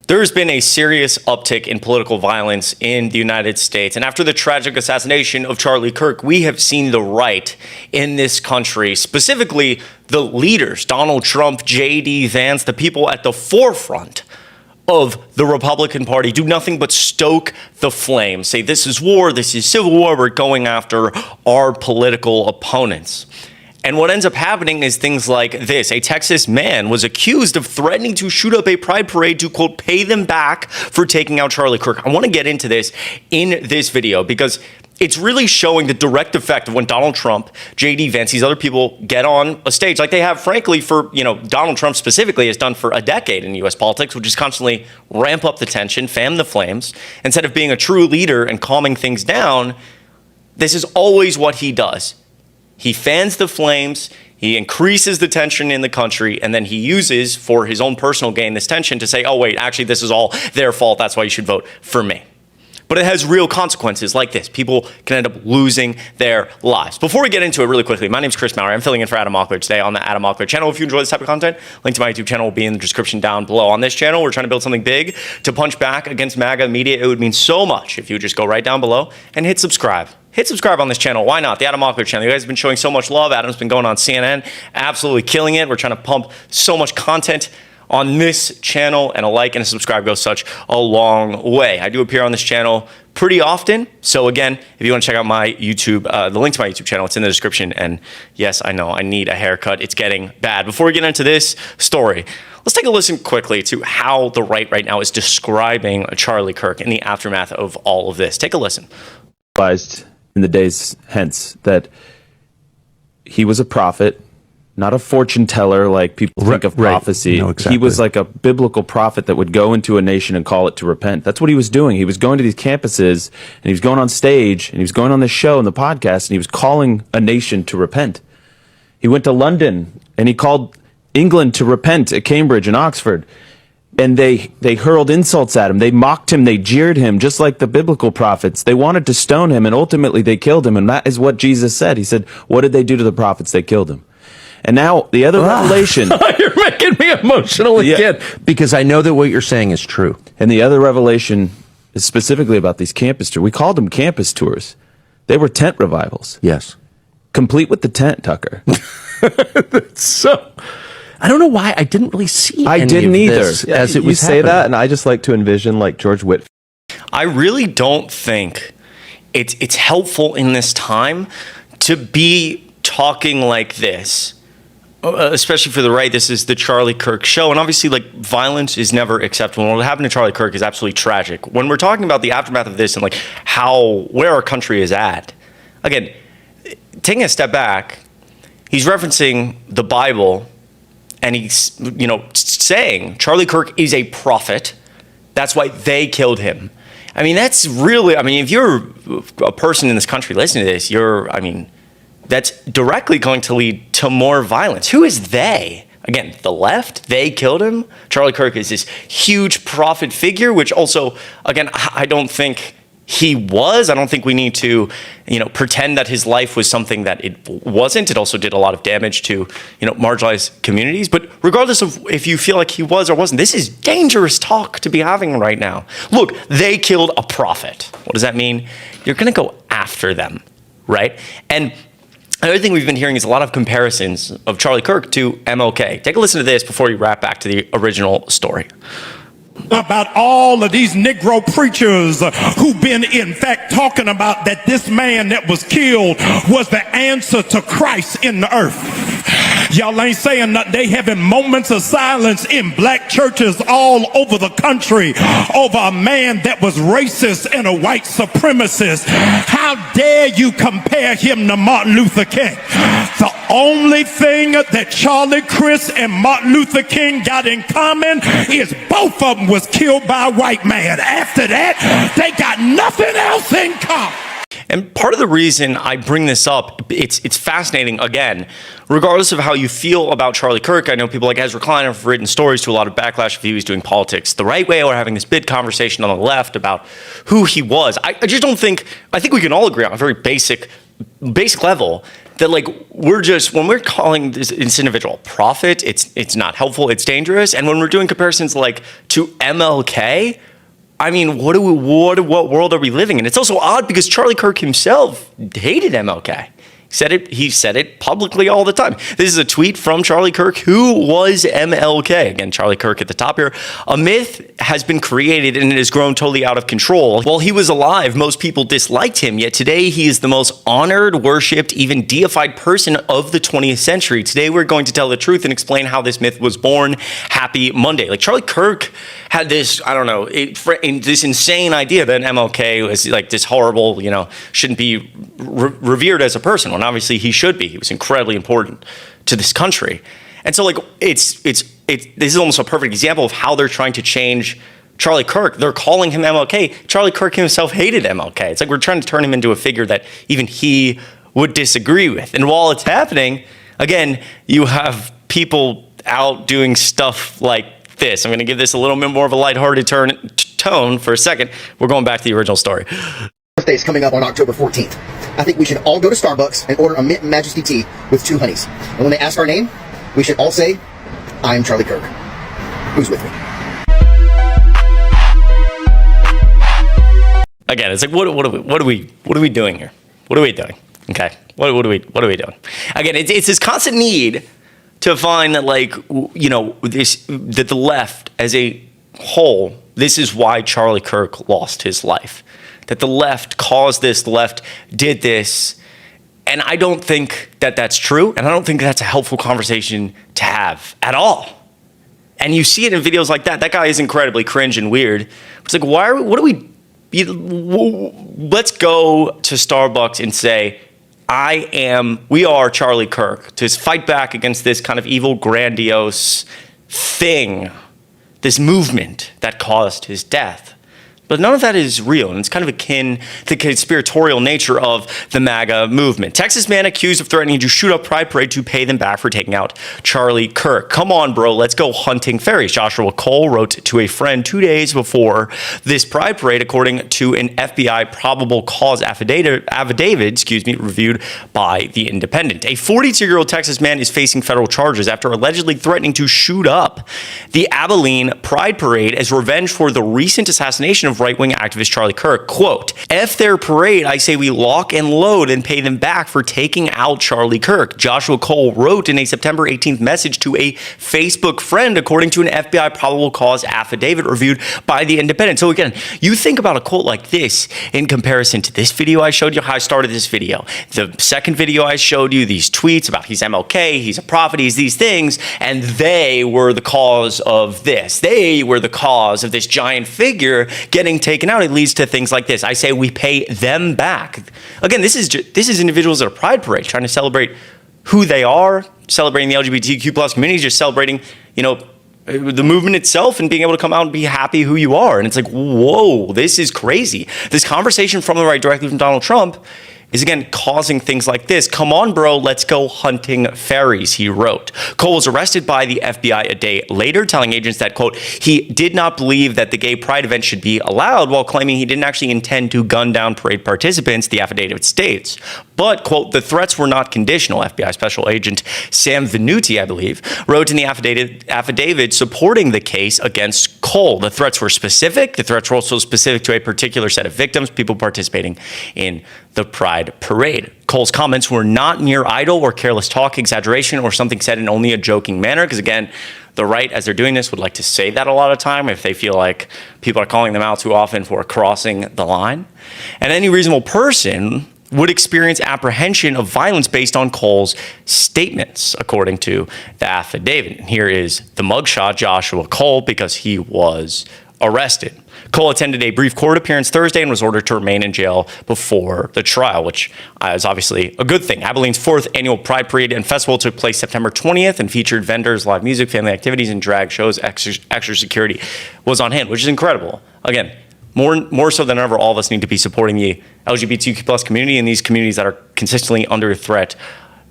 There's been a serious uptick in political violence in the United States. And after the tragic assassination of Charlie Kirk, we have seen the right in this country, specifically the leaders, Donald Trump, J.D. Vance, the people at the forefront of the Republican Party, do nothing but stoke the flames, say this is war, this is civil war, we're going after our political opponents. And what ends up happening is things like this. A Texas man was accused of threatening to shoot up a pride parade to, quote, pay them back for taking out Charlie Kirk. I want to get into this in this video because it's really showing the direct effect of when Donald Trump, J.D. Vance, these other people get on a stage like they have, frankly, for, Donald Trump specifically has done for a decade in U.S. politics, which is constantly ramp up the tension, fan the flames. Instead of being a true leader and calming things down, this is always what he does. He fans the flames, he increases the tension in the country, and then he uses, for his own personal gain, this tension to say, oh, wait, actually, this is all their fault. That's why you should vote for me. But it has real consequences like this. People can end up losing their lives. Before we get into it really quickly, my name is Chris Mallory. I'm filling in for Adam Mockler today on the Adam Mockler channel. If you enjoy this type of content, link to my YouTube channel will be in the description down below. On this channel, we're trying to build something big to punch back against MAGA media. It would mean so much if you would just go right down below and hit subscribe. Hit subscribe on this channel. Why not? The Adam Mockler channel. You guys have been showing so much love. Adam's been going on CNN, absolutely killing it. We're trying to pump so much content on this channel, and a like and a subscribe goes such a long way. I do appear on this channel pretty often. So again, if you want to check out my YouTube, the link to my YouTube channel, it's in the description. And yes, I know I need a haircut. It's getting bad. Before we get into this story, let's take a listen quickly to how the right now is describing Charlie Kirk in the aftermath of all of this. Take a listen. In the days hence that he was a prophet, not a fortune teller like people think of prophecy. No, exactly. He was like a biblical prophet that would go into a nation and call it to repent. That's what he was doing. He was going to these campuses and he was going on stage and he was going on this show and the podcast and he was calling a nation to repent. He went to London and he called England to repent at Cambridge and Oxford. And they hurled insults at him. They mocked him. They jeered him, just like the biblical prophets. They wanted to stone him, and ultimately they killed him. And that is what Jesus said. He said, what did they do to the prophets? They killed him. And now the other revelation. You're making me emotional again. Because I know that what you're saying is true. And the other revelation is specifically about these campus tours. We called them campus tours. They were tent revivals. Yes. Complete with the tent, Tucker. So... I don't know why I didn't really see I didn't either. As it was say that, and I just like to envision like George Whitfield. I really don't think it's helpful in this time to be talking like this, especially for the right. This is the Charlie Kirk show, and obviously, like, violence is never acceptable. What happened to Charlie Kirk is absolutely tragic. When we're talking about the aftermath of this and like where our country is at, again, taking a step back, he's referencing the Bible. And he's, saying Charlie Kirk is a prophet. That's why they killed him. I mean, that's really, if you're a person in this country listening to this, that's directly going to lead to more violence. Who is they? Again, the left, they killed him. Charlie Kirk is this huge prophet figure, which also, again, I don't think he was. I don't think we need to, pretend that his life was something that it wasn't. It also did a lot of damage to, marginalized communities. But regardless of if you feel like he was or wasn't, this is dangerous talk to be having right now. Look, they killed a prophet. What does that mean? You're going to go after them, right? And another thing we've been hearing is a lot of comparisons of Charlie Kirk to MLK. Take a listen to this before you wrap back to the original story. About all of these Negro preachers who've been, in fact, talking about that this man that was killed was the answer to Christ in the earth. Y'all ain't saying that. They having moments of silence in black churches all over the country over a man that was racist and a white supremacist. How dare you compare him to Martin Luther King? The only thing that Charlie, Chris, and Martin Luther King got in common is both of them was killed by a white man. After that, they got nothing else in common. And part of the reason I bring this up, it's fascinating, again, regardless of how you feel about Charlie Kirk. I know people like Ezra Klein have written stories to a lot of backlash if he was doing politics the right way or having this big conversation on the left about who he was. I just don't think, I think we can all agree on a very basic level that like when we're calling this individual a prophet, it's not helpful, it's dangerous. And when we're doing comparisons like to MLK, I mean, what world are we living in? It's also odd because Charlie Kirk himself hated MLK. He said it publicly all the time. This is a tweet from Charlie Kirk. Who was MLK? Again, Charlie Kirk at the top here. A myth has been created and it has grown totally out of control. While he was alive, most people disliked him, yet today he is the most honored, worshipped, even deified person of the 20th century. Today we're going to tell the truth and explain how this myth was born. Happy Monday. Like Charlie Kirk had this, I don't know, this insane idea that MLK was like this horrible, shouldn't be revered as a person. When obviously he should be. He was incredibly important to this country. And so like this is almost a perfect example of how they're trying to change Charlie Kirk. They're calling him MLK. Charlie Kirk himself hated MLK. It's like we're trying to turn him into a figure that even he would disagree with. And while it's happening, again, you have people out doing stuff like this. I'm going to give this a little bit more of a lighthearted tone for a second. We're going back to the original story. Birthday is coming up on October 14th. I think we should all go to Starbucks and order a Mint Majesty tea with 2 honeys. And when they ask our name, we should all say, "I am Charlie Kirk." Who's with me? Again, it's like what are we doing here? What are we doing? Okay, what are we doing? Again, it's this constant need to find that that the left as a whole, this is why Charlie Kirk lost his life. That the left caused this, the left did this. And I don't think that that's true. And I don't think that's a helpful conversation to have at all. And you see it in videos like that. That guy is incredibly cringe and weird. It's like, let's go to Starbucks and say, we are Charlie Kirk, to fight back against this kind of evil, grandiose thing, this movement that caused his death. But none of that is real, and it's kind of akin to the conspiratorial nature of the MAGA movement. Texas man accused of threatening to shoot up Pride Parade to pay them back for taking out Charlie Kirk. Come on, bro, let's go hunting fairies. Joshua Cole wrote to a friend 2 days before this Pride Parade, according to an FBI probable cause affidavit, reviewed by The Independent. A 42-year-old Texas man is facing federal charges after allegedly threatening to shoot up the Abilene Pride Parade as revenge for the recent assassination of right-wing activist Charlie Kirk. Quote, "F their parade, I say we lock and load and pay them back for taking out Charlie Kirk," Joshua Cole wrote in a September 18th message to a Facebook friend, according to an FBI probable cause affidavit reviewed by The Independent. So again, you think about a quote like this in comparison to this video I showed you, how I started this video. The second video I showed you, these tweets about he's MLK, he's a prophet, he's these things, and they were the cause of this. They were the cause of this giant figure getting taken out. It leads to things like this. I say we pay them back. Again, this is individuals at a Pride Parade trying to celebrate who they are, celebrating the LGBTQ plus community, just celebrating, the movement itself and being able to come out and be happy who you are. And it's like, whoa, this is crazy. This conversation from the right, directly from Donald Trump, is again causing things like this. Come on, bro, let's go hunting fairies, he wrote. Cole was arrested by the FBI a day later, telling agents that, quote, he did not believe that the gay pride event should be allowed, while claiming he didn't actually intend to gun down parade participants, the affidavit states. But, quote, the threats were not conditional. FBI Special Agent Sam Venuti, I believe, wrote in the affidavit supporting the case against Cole. The threats were specific. The threats were also specific to a particular set of victims, people participating in the Pride Parade. Cole's comments were not mere idle or careless talk, exaggeration, or something said in only a joking manner. Because again, the right, as they're doing this, would like to say that a lot of time if they feel like people are calling them out too often for crossing the line. And any reasonable person would experience apprehension of violence based on Cole's statements, according to the affidavit. And here is the mugshot, Joshua Cole, because he was arrested. Cole attended a brief court appearance Thursday and was ordered to remain in jail before the trial, which is obviously a good thing. Abilene's 4th annual Pride Parade and Festival took place September 20th and featured vendors, live music, family activities, and drag shows. Extra security was on hand, which is incredible. Again, more so than ever, all of us need to be supporting the LGBTQ plus community and these communities that are consistently under threat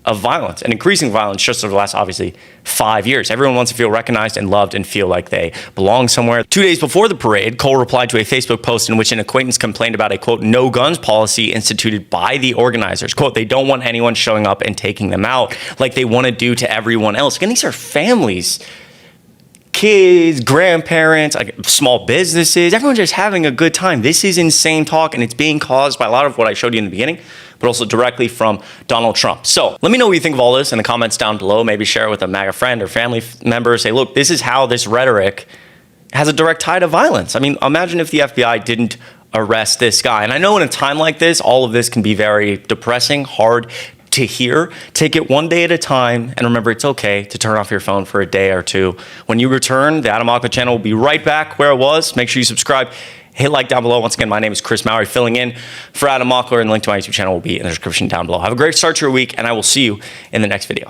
of violence and increasing violence just over the last, obviously, 5 years. Everyone wants to feel recognized and loved and feel like they belong somewhere. 2 days before the parade, Cole replied to a Facebook post in which an acquaintance complained about a, quote, no guns policy instituted by the organizers. Quote, they don't want anyone showing up and taking them out like they want to do to everyone else. Again, these are families, kids, grandparents, like small businesses, everyone's just having a good time. This is insane talk, and it's being caused by a lot of what I showed you in the beginning, but also directly from Donald Trump. So let me know what you think of all this in the comments down below. Maybe share it with a MAGA friend or family member. Say, look, this is how this rhetoric has a direct tie to violence. I mean, imagine if the FBI didn't arrest this guy. And I know in a time like this, all of this can be very depressing, hard to hear. Take it one day at a time, and remember, it's okay to turn off your phone for a day or two. When you return, the Adam MLK channel will be right back where it was. Make sure you subscribe. Hit like down below. Once again, my name is Chris Mowry, filling in for Adam MLK, and the link to my YouTube channel will be in the description down below. Have a great start to your week, and I will see you in the next video.